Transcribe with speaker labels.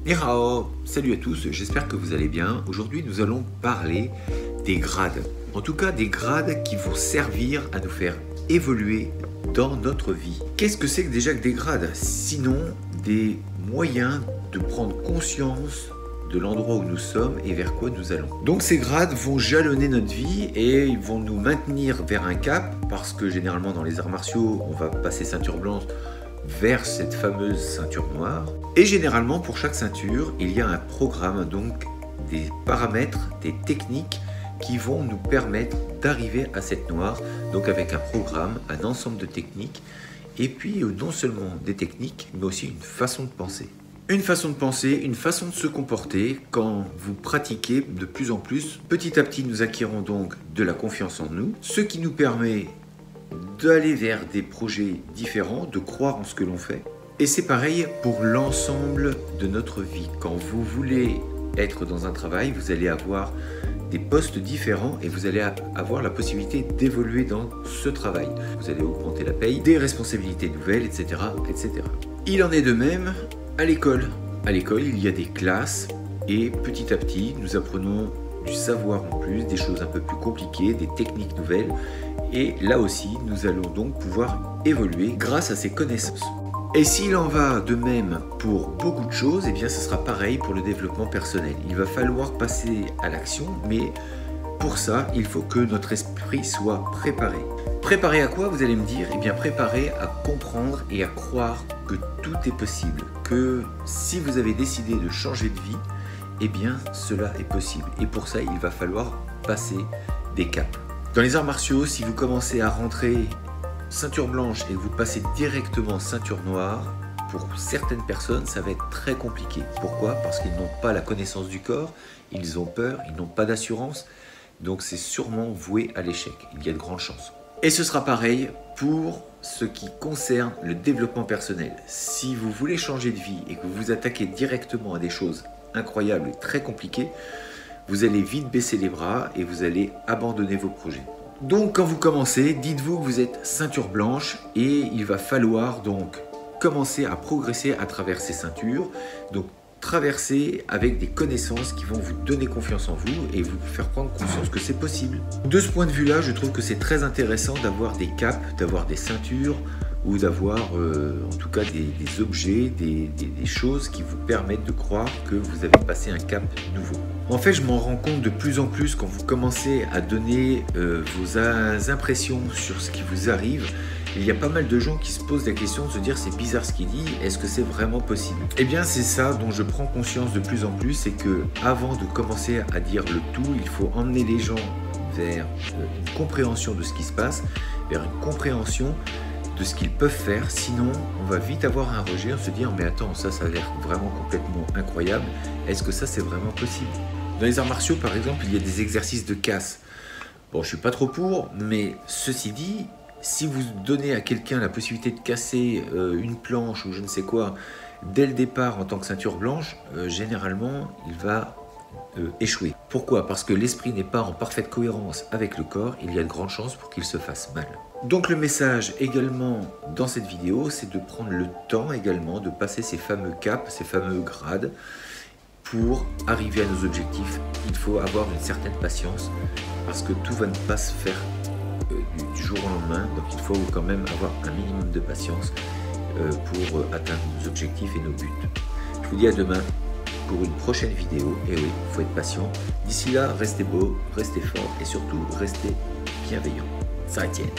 Speaker 1: Ni hao, salut à tous, j'espère que vous allez bien. Aujourd'hui nous allons parler des grades. En tout cas des grades qui vont servir à nous faire évoluer dans notre vie. Qu'est-ce que c'est que déjà que des grades? Sinon des moyens de prendre conscience de l'endroit où nous sommes et vers quoi nous allons. Donc ces grades vont jalonner notre vie et ils vont nous maintenir vers un cap, parce que généralement dans les arts martiaux on va passer ceinture blanche vers cette fameuse ceinture noire. Et généralement pour chaque ceinture il y a un programme, donc des paramètres, des techniques qui vont nous permettre d'arriver à cette noire, donc avec un programme, un ensemble de techniques, et puis non seulement des techniques mais aussi une façon de penser. Une façon de penser, une façon de se comporter quand vous pratiquez de plus en plus. Petit à petit, nous acquérons donc de la confiance en nous, ce qui nous permet d'aller vers des projets différents, de croire en ce que l'on fait. Et c'est pareil pour l'ensemble de notre vie. Quand vous voulez être dans un travail, vous allez avoir des postes différents et vous allez avoir la possibilité d'évoluer dans ce travail. Vous allez augmenter la paye, des responsabilités nouvelles, etc., etc. Il en est de même à l'école. À l'école, il y a des classes et petit à petit, nous apprenons du savoir en plus, des choses un peu plus compliquées, des techniques nouvelles. Et là aussi, nous allons donc pouvoir évoluer grâce à ces connaissances. Et s'il en va de même pour beaucoup de choses, eh bien ce sera pareil pour le développement personnel. Il va falloir passer à l'action, mais pour ça, il faut que notre esprit soit préparé. Préparé à quoi, vous allez me dire? Eh bien préparé à comprendre et à croire que tout est possible, que si vous avez décidé de changer de vie, eh bien cela est possible. Et pour ça, il va falloir passer des caps. Dans les arts martiaux, si vous commencez à rentrer ceinture blanche et que vous passez directement ceinture noire, pour certaines personnes, ça va être très compliqué. Pourquoi? Parce qu'ils n'ont pas la connaissance du corps, ils ont peur, ils n'ont pas d'assurance, donc c'est sûrement voué à l'échec. Il y a de grandes chances. Et ce sera pareil pour ce qui concerne le développement personnel. Si vous voulez changer de vie et que vous vous attaquez directement à des choses incroyables et très compliquées, vous allez vite baisser les bras et vous allez abandonner vos projets. Donc quand vous commencez, dites-vous que vous êtes ceinture blanche et il va falloir donc commencer à progresser à travers ces ceintures. Donc traverser avec des connaissances qui vont vous donner confiance en vous et vous faire prendre conscience que c'est possible. De ce point de vue-là, je trouve que c'est très intéressant d'avoir des caps, d'avoir des ceintures ou d'avoir en tout cas des objets, des choses qui vous permettent de croire que vous avez passé un cap nouveau. En fait, je m'en rends compte de plus en plus quand vous commencez à donner vos impressions sur ce qui vous arrive. Il y a pas mal de gens qui se posent la question de se dire c'est bizarre ce qu'il dit, est-ce que c'est vraiment possible? Eh bien c'est ça dont je prends conscience de plus en plus, c'est que avant de commencer à dire le tout, il faut emmener les gens vers une compréhension de ce qui se passe, vers une compréhension de ce qu'ils peuvent faire, sinon on va vite avoir un rejet, on se dire mais attends, ça a l'air vraiment complètement incroyable, est-ce que ça c'est vraiment possible? Dans les arts martiaux par exemple, il y a des exercices de casse. Bon, je suis pas trop pour, mais ceci dit, si vous donnez à quelqu'un la possibilité de casser une planche ou je ne sais quoi, dès le départ en tant que ceinture blanche, généralement il va échouer. Pourquoi? Parce que l'esprit n'est pas en parfaite cohérence avec le corps, il y a de grandes chances pour qu'il se fasse mal. Donc le message également dans cette vidéo, c'est de prendre le temps également de passer ces fameux caps, ces fameux grades, pour arriver à nos objectifs. Il faut avoir une certaine patience, parce que tout va ne pas se faire du jour au lendemain, donc il faut quand même avoir un minimum de patience pour atteindre nos objectifs et nos buts. Je vous dis à demain pour une prochaine vidéo, et oui, il faut être patient. D'ici là, restez beau, restez fort et surtout restez bienveillant. Ça tienne.